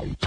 Welcome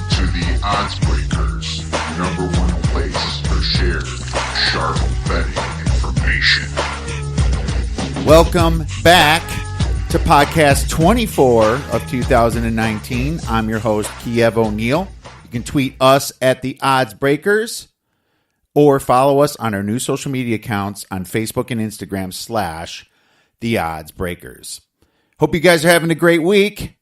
to the Odds Breakers, number one place for shared, sharp betting information. Welcome back to podcast 24 of 2019. I'm your host, Kiev O'Neill. You can tweet us at the Odds Breakers or follow us on our new social media accounts on Facebook and Instagram / the Odds Breakers. Hope you guys are having a great week.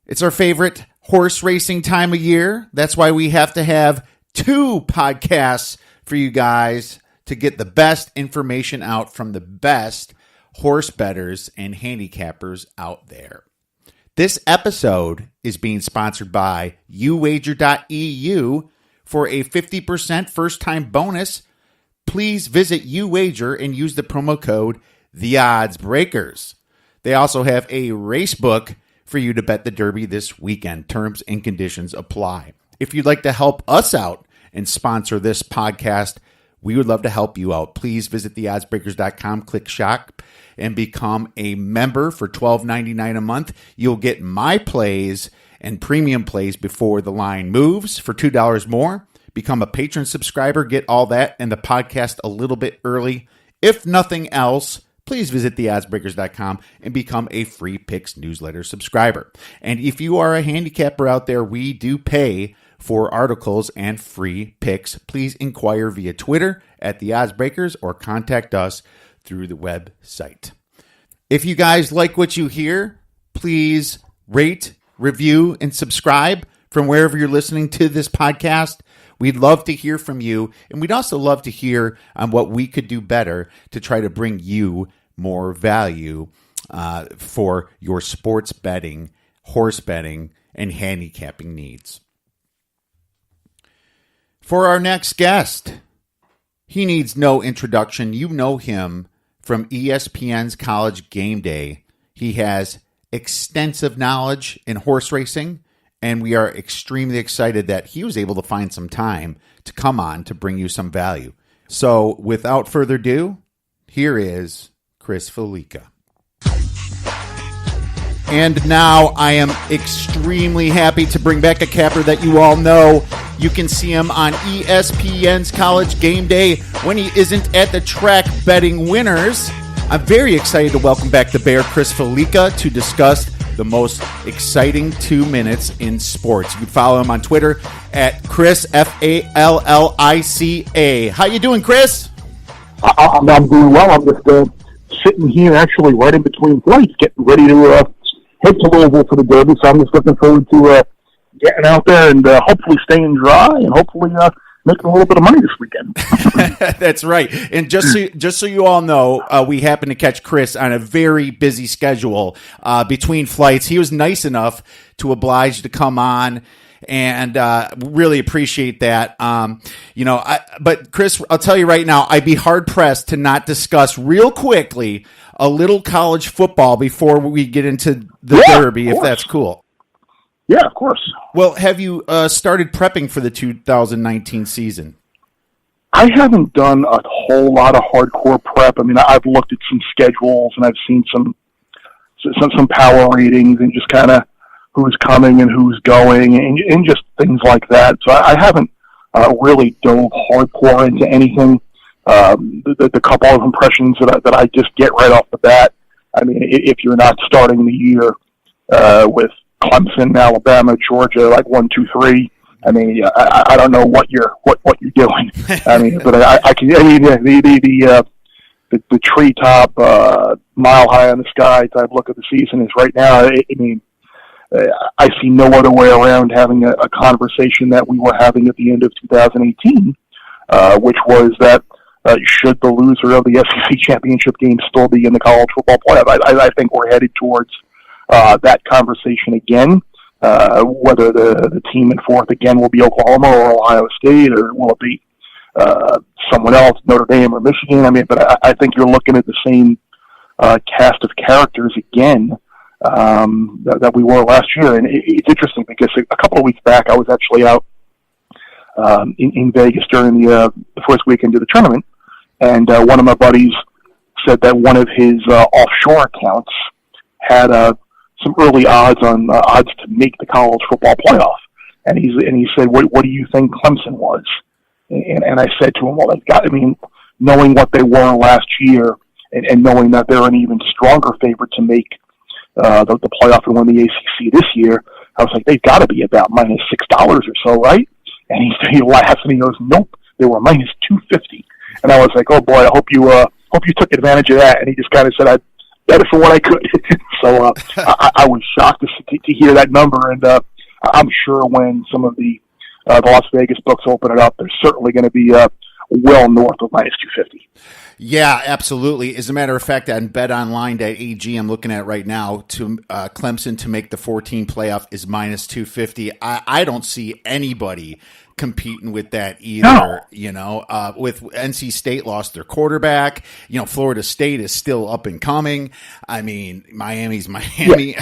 It's our favorite horse racing time of year. That's why we have to have 2 podcasts for you guys to get the best information out from the best horse bettors and handicappers out there. This episode is being sponsored by uwager.eu. For a 50% first-time bonus, please visit uwager and use the promo code TheOddsBreakers. They also have a race book for you to bet the Derby this weekend. Terms and conditions apply. If you'd like to help us out and sponsor this podcast, we would love to help you out. Please visit theoddsbreakers.com, click shop, and become a member for $12.99 a month. You'll get my plays and premium plays before the line moves for $2 more. Become a patron subscriber, get all that and the podcast a little bit early. If nothing else, please visit theoddsbreakers.com and become a free picks newsletter subscriber. And if you are a handicapper out there, we do pay for articles and free picks. Please inquire via Twitter at the Odds Breakers or contact us through the website. If you guys like what you hear, please rate, review, and subscribe from wherever you're listening to this podcast. We'd love to hear from you, and we'd also love to hear on what we could do better to try to bring you more value for your sports betting, horse betting, and handicapping needs. For our next guest, he needs no introduction. You know him from ESPN's College Game Day. He has extensive knowledge in horse racing, and we are extremely excited that he was able to find some time to come on to bring you some value. So without further ado, here is Chris Fallica. And now I am extremely happy to bring back a capper that you all know. You can see him on ESPN's College Game Day when he isn't at the track betting winners. I'm very excited to welcome back the Bear, Chris Fallica, to discuss the most exciting 2 minutes in sports. You can follow him on Twitter at Chris, Fallica. How you doing, Chris? I'm doing well. I'm just sitting here actually right in between flights, getting ready to head to Louisville for the Derby. So I'm just looking forward to getting out there and hopefully staying dry and hopefully making a little bit of money this weekend. That's right. And just so you all know, we happen to catch Chris on a very busy schedule between flights. He was nice enough to oblige to come on, and really appreciate that. But Chris, I'll tell you right now, I'd be hard pressed to not discuss real quickly a little college football before we get into the Derby, if that's cool. Yeah, of course. Well, have you started prepping for the 2019 season? I haven't done a whole lot of hardcore prep. I mean, I've looked at some schedules and I've seen some power ratings and just kind of who's coming and who's going and just things like that. So I haven't really dove hardcore into anything. The couple of impressions that I just get right off the bat. I mean, if you're not starting the year with Clemson, Alabama, Georgia, like 1, 2, 3. I mean, I don't know what you're doing. I mean, but I can. I mean, the treetop, mile high in the sky type look of the season is right now. I mean, I see no other way around having a conversation that we were having at the end of 2018, which was that should the loser of the SEC championship game still be in the college football playoff? I think we're headed towards that conversation again. Whether the team in fourth again will be Oklahoma or Ohio State, or will it be someone else, Notre Dame or Michigan? I mean, but I think you're looking at the same cast of characters again that we were last year. And it's interesting because a couple of weeks back, I was actually out in Vegas during the first weekend of the tournament, and one of my buddies said that one of his offshore accounts had some early odds to make the college football playoff, and he said, "What do you think Clemson was?" And I said to him, "Well, they've got. I mean, knowing what they were last year, and knowing that they're an even stronger favorite to make the playoff and win the ACC this year, I was like, they've got to be about -$6 or so, right?" And he laughs and he goes, "Nope, they were -250." And I was like, "Oh boy, I hope you took advantage of that." And he just kind of said, "I bet it for what I could." So I was shocked to hear that number, and I'm sure when some of the Las Vegas books open it up, they're certainly going to be well north of -250. Yeah, absolutely. As a matter of fact, on betonline.ag, I'm looking at right now, to Clemson to make the 14 playoff is -250. I don't see anybody competing with that either. No. With NC State lost their quarterback, Florida State is still up and coming. I mean, Miami's Miami.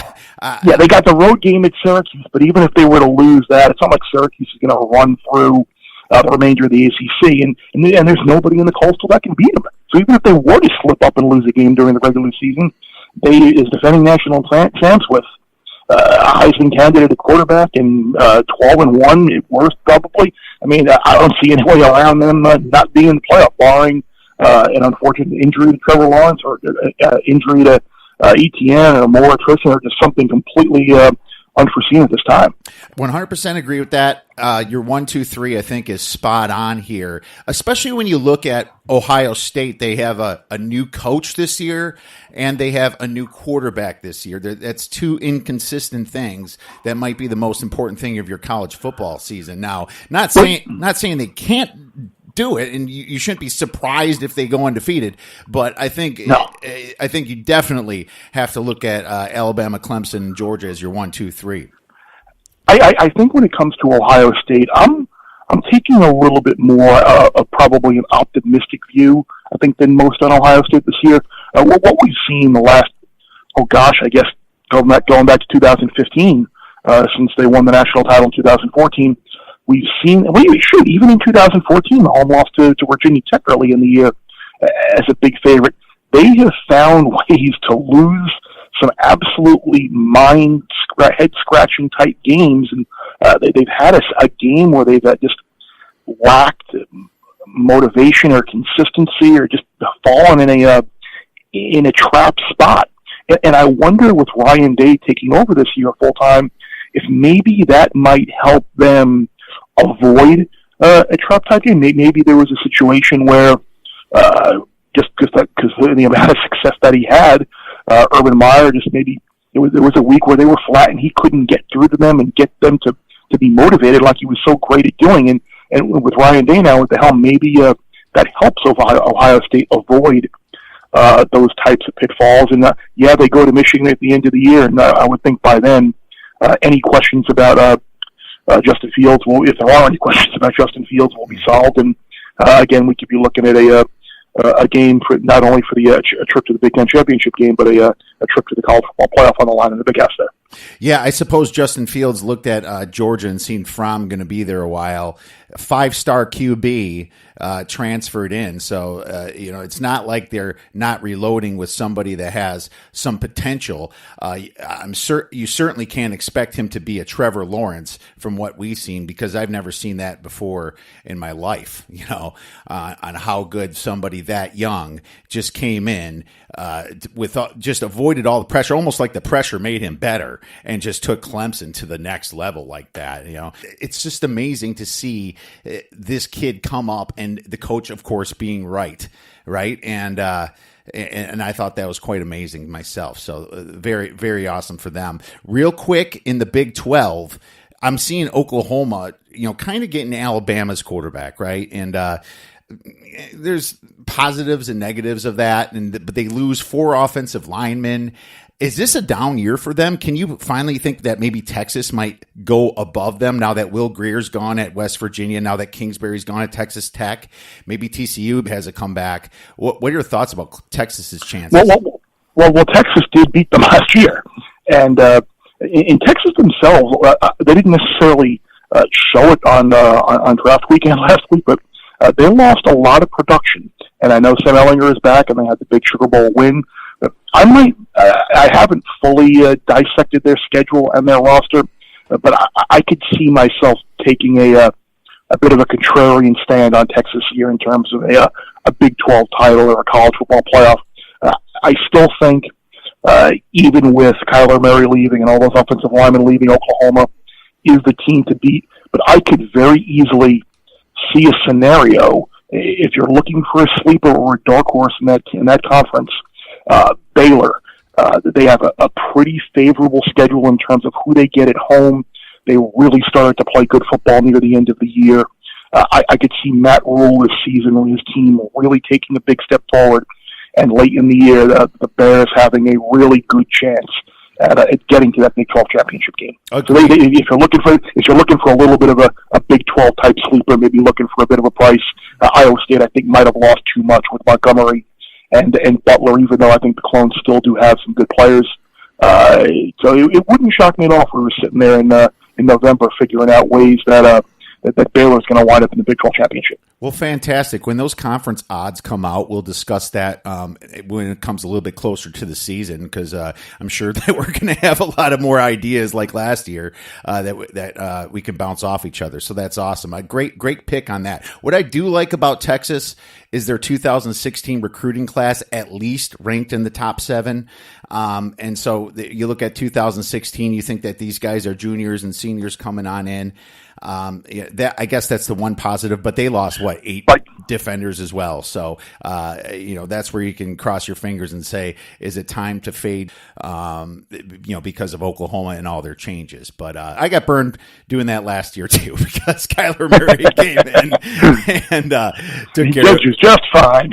Yeah, they got the road game at Syracuse, but even if they were to lose that, it's not like Syracuse is going to run through the remainder of the ACC, and there's nobody in the Coastal that can beat them. So even if they were to slip up and lose a game during the regular season, they, as defending national champs with a Heisman candidate at quarterback and 12-1 at worst, probably. I mean, I don't see any way around them not being in the playoff, barring an unfortunate injury to Trevor Lawrence or injury to ETN or more attrition or just something completely unforeseen at this time. 100% agree with that. Your 1, 2, 3, I think, is spot on here, especially when you look at Ohio State. They have a new coach this year, and they have a new quarterback this year. That's two inconsistent things that might be the most important thing of your college football season. Now, not saying they can't do it, and you shouldn't be surprised if they go undefeated. But I think you definitely have to look at Alabama, Clemson, and Georgia as your 1, 2, 3. I think when it comes to Ohio State, I'm taking a little bit more of probably an optimistic view, I think, than most on Ohio State this year. What we've seen the last, I guess going back to 2015, since they won the national title in 2014. We've seen, even in 2014, the home loss to Virginia Tech early in the year as a big favorite. They have found ways to lose some absolutely head-scratching type games, and they've had a game where they've just lacked motivation or consistency, or just fallen in a trap spot. And I wonder, with Ryan Day taking over this year full time, if maybe that might help them avoid a trap type game. Maybe there was a situation where just because of the amount of success that he had, Urban Meyer just maybe there was a week where they were flat and he couldn't get through to them and get them to be motivated like he was so great at doing. And with Ryan Day now at the helm, maybe that helps Ohio State avoid those types of pitfalls. And they go to Michigan at the end of the year, and I would think by then any questions about Justin Fields if there are any questions about Justin Fields, will be solved. And again, we could be looking at a game for not only for a trip to the Big Ten championship game, but a trip to the college football playoff on the line in the Big House there. Yeah, I suppose Justin Fields looked at Georgia and seen Fromm going to be there a while. 5-star QB transferred in, so it's not like they're not reloading with somebody that has some potential. You certainly can't expect him to be a Trevor Lawrence from what we've seen, because I've never seen that before in my life. On how good somebody that young just came in just avoided all the pressure, almost like the pressure made him better, and just took Clemson to the next level like that. It's just amazing to see this kid come up, and the coach, of course, being right, and I thought that was quite amazing myself. So very, very awesome for them. Real quick, in the Big 12, I'm seeing Oklahoma, kind of getting Alabama's quarterback, right? And there's positives and negatives of that, but they lose 4 offensive linemen. Is this a down year for them? Can you finally think that maybe Texas might go above them now that Will Greer's gone at West Virginia, now that Kingsbury's gone at Texas Tech? Maybe TCU has a comeback. What are your thoughts about Texas's chances? Well, Texas did beat them last year. And in Texas themselves, they didn't necessarily show it on draft weekend last week, but they lost a lot of production. and I know Sam Ehlinger is back, and they had the big Sugar Bowl win. I haven't fully dissected their schedule and their roster, but I could see myself taking a bit of a contrarian stand on Texas here in terms of a Big 12 title or a college football playoff. I still think, even with Kyler Murray leaving and all those offensive linemen leaving, Oklahoma is the team to beat. But I could very easily see a scenario, if you're looking for a sleeper or a dark horse in that conference, Baylor. They have a pretty favorable schedule in terms of who they get at home. They really started to play good football near the end of the year. I could see Matt Rule this season with his team really taking a big step forward, and late in the year, the Bears having a really good chance at getting to that Big 12 championship game. Okay. So if you're looking for a little bit of a Big 12 type sleeper, maybe looking for a bit of a price, Iowa State I think might have lost too much with Montgomery and Butler, even though I think the Clones still do have some good players. So it wouldn't shock me at all if we were sitting there in November figuring out ways that Baylor's going to wind up in the Big 12 championship. Well, fantastic. When those conference odds come out, we'll discuss that when it comes a little bit closer to the season, because I'm sure that we're going to have a lot of more ideas like last year that we can bounce off each other. So that's awesome. A great pick on that. What I do like about Texas is their 2016 recruiting class at least ranked in the top 7. And so you look at 2016, you think that these guys are juniors and seniors coming on in. I guess that's the one positive, but they lost 8 defenders as well. So, that's where you can cross your fingers and say, is it time to fade, because of Oklahoma and all their changes. But I got burned doing that last year too, because Kyler Murray came in and took care of it. Just fine.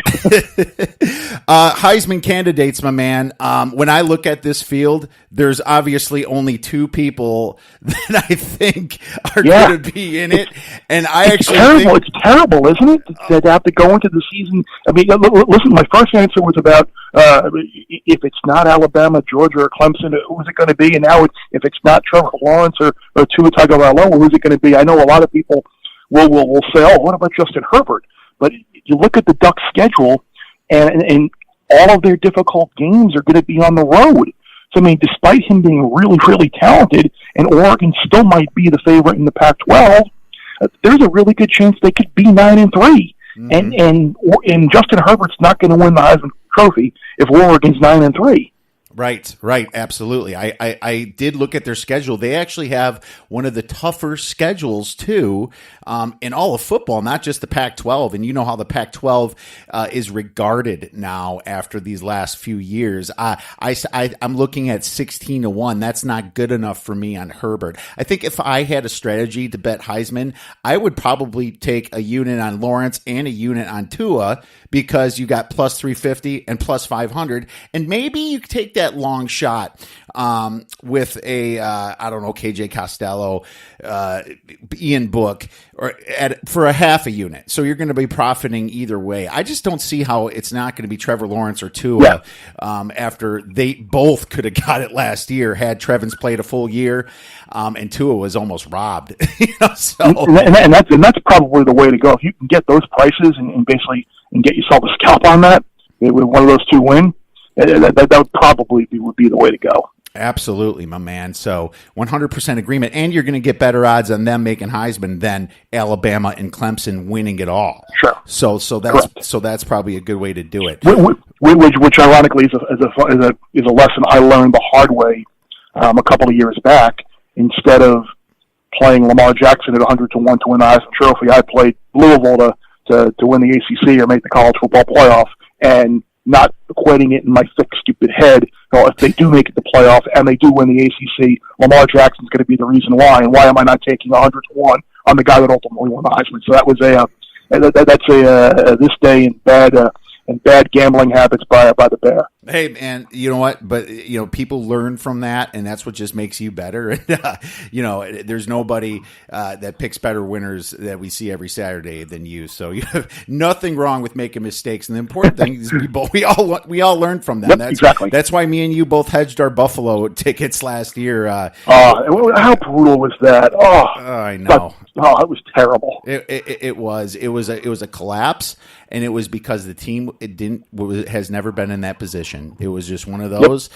Heisman candidates, my man. When I look at this field, there's obviously only 2 people that I think are going to be in it, and it's terrible, isn't it? To have to go into the season. I mean, listen, my first answer was about if it's not Alabama, Georgia, or Clemson, who's it going to be? And now if it's not Trevor Lawrence or Tua Tagovailoa, who's it going to be? I know a lot of people will say, "Oh, what about Justin Herbert?" But you look at the Ducks' schedule, and all of their difficult games are going to be on the road. So, I mean, despite him being really, really talented, and Oregon still might be the favorite in the Pac-12, there's a really good chance they could be 9-3. Mm-hmm. And Justin Herbert's not going to win the Heisman Trophy if Oregon's 9-3. Right, absolutely. I did look at their schedule. They actually have one of the tougher schedules too, in all of football, not just the Pac-12. And you know how the Pac-12 is regarded now after these last few years. I'm looking at 16-1. That's not good enough for me on Herbert. I think if I had a strategy to bet Heisman, I would probably take a unit on Lawrence and a unit on Tua, because you got plus 350 and plus 500, and maybe you could take that long shot with a KJ Costello, Ian Book, for a half a unit. So you're going to be profiting either way. I just don't see how it's not going to be Trevor Lawrence or Tua after they both could have got it last year had Trevins played a full year, and Tua was almost robbed. And that's probably the way to go. If you can get those prices and basically get yourself a scalp on that, with one of those 2 win, that would probably be the way to go. Absolutely, my man. So 100% agreement. And you're going to get better odds on them making Heisman than Alabama and Clemson winning it all. Sure. So that's probably a good way to do it. Which ironically is a lesson I learned the hard way a couple of years back. Instead of playing Lamar Jackson at 100-1 to win the Heisman Trophy, I played Louisville to win the ACC or make the college football playoff, and not equating it in my thick, stupid head. If they do make it the playoff and they do win the ACC, Lamar Jackson's going to be the reason why. And why am I not taking 100-1 on the guy that ultimately won the Heisman? So that was that's this day in bad gambling habits by the Bear. Hey, man, you know what? But, people learn from that, and that's what just makes you better. And, there's nobody that picks better winners that we see every Saturday than you. So you have nothing wrong with making mistakes. And the important thing is we all learn from them. Yep, exactly. That's why me and you both hedged our Buffalo tickets last year. How brutal was that? Oh, I know. It was terrible. It was a collapse, and it was because the team has never been in that position. It was just one of those.